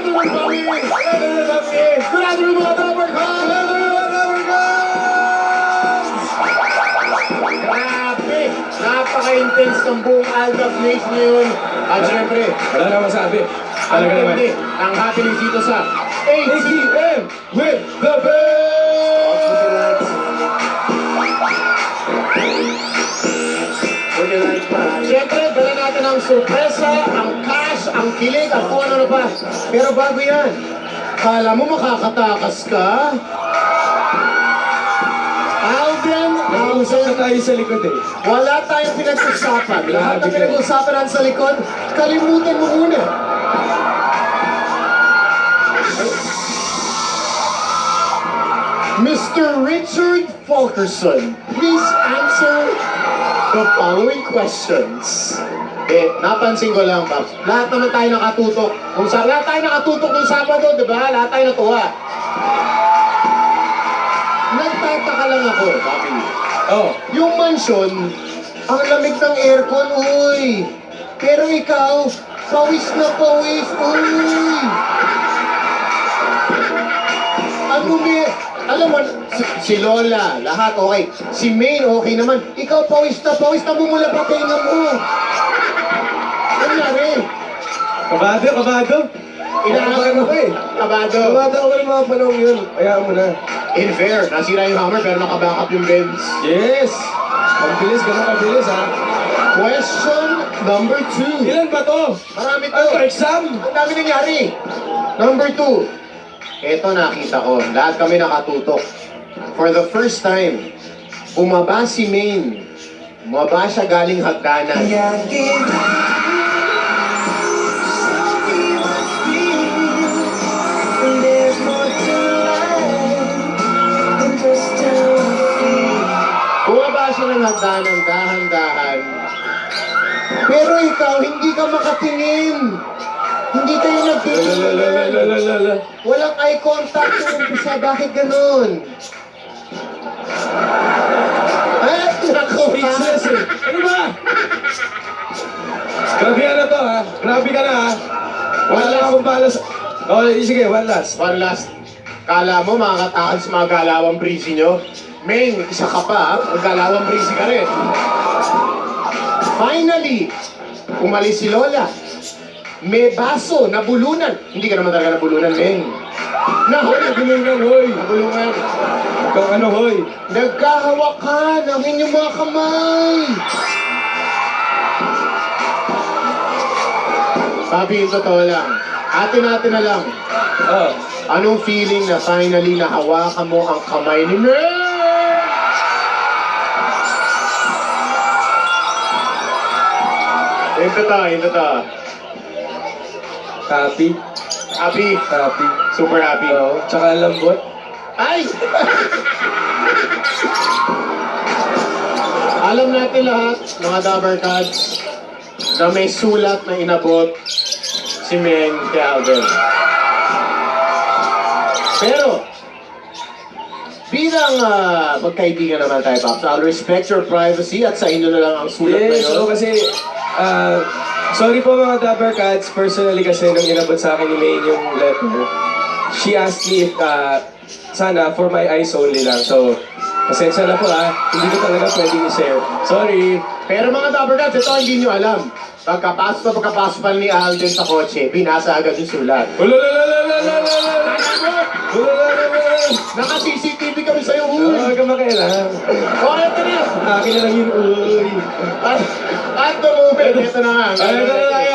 naman kami! Sigurado ng mga Dabber Cats! Grabe! Napaka-intense ng buong Aldab Nation ngayon. At syempre, Wala na masabi. ang Talaga naman. hindi, ang happening dito sa ATM with the best! Siyempre, dala natin ang sorpresa, ang cash, ang kilig, at kung ano pa. Pero bago yan, kala mo makakatakas ka? Alden, Usap na tayo sa likod eh. wala tayong pinag-usapan. Lahat ng pinag-usapan natin sa likod, kalimutan mo muna. Mr. Richard Fulkerson, please answer the following questions. Napansin ko lang, Babs. Lahat naman tayo nakatutok. Lahat tayo nakatutok ng Sabado, di ba? Lahat tayo natuwa. Nagtataka lang ako, Papi. Oh, Yung mansion, ang lamig ng aircon, uy. Pero ikaw, pawis na pawis, uy. Ano alam mo, si Lola, lahat okay. Si Maine, okay naman. Ikaw, pawis na bumula pa tinga mo. Ano nangyari? kabado. Inaangan mo eh. Kabado. Kabado ako ng mga panahon yun. Hayaan mo na. In fair, nasira yung hammer pero nakabackup yung Benz. Yes! Ang bilis, ganun kabilis ha. Question number 2. Ilan ba to? Marami to. Ano, exam? Ang dami nangyari. Number 2. Ito nakita ko. Lahat kami nakatutok. For the first time, bumaba si Maine. Bumaba siya galing hagdanan. Bumaba siya ng hagdanan, dahan-dahan. Pero ikaw, hindi ka makatingin. Hindi kayo nagtitingin. Walang eye contact yung umpisa. Bakit ganun? Ay, naku. Speechless eh. Ano ba? Grabe ka na to ha. Grabe ka na ha. Wala akong balas. Oh, sige, one last. One last. Kala mo makakatakan sa mga galawang breezy nyo? Meng, isa ka pa ha? Maggalawang breezy ka rin. Finally, umalis si Lola. May baso, nabulunan. Hindi ka naman talaga nabulunan, Meng. Nabulungan, hoy. Nabulunan. Ikaw ano, hoy. Nagkahawakan ang inyong mga kamay. Sabi, totoo lang. Atin-atin na lang. Oh. Anong feeling na finally nahawakan mo ang kamay ni Meng? Ito to. Happy. Happy. Happy. Super happy. Oo. Tsaka lambot. Ay! Alam natin lahat, mga Dabber Cats, na may sulat na inabot si Meng kay Alden. Pero, bilang magkaibigan naman tayo, Pops, I'll respect your privacy at sa inyo na lang ang sulat na Yes, yun. oo, kasi sorry po mga Dabber Cats, personally kasi nung inabot sa akin ni May yung letter, she asked me if sana for my eyes only lang. So, pasensya na po hindi ko talaga pwedeng i-share. Sorry. Pero mga Dabber Cats, ito hindi nyo alam. Pagkapasok pa ni Alden sa kotse, binasa agad yung sulat. Naka-CCTV kami sa'yo, uy! Huwag ka makailang. Oh, ito na! Akin na lang yun, uy. At the moment, ito na nga. Ito na lang yan.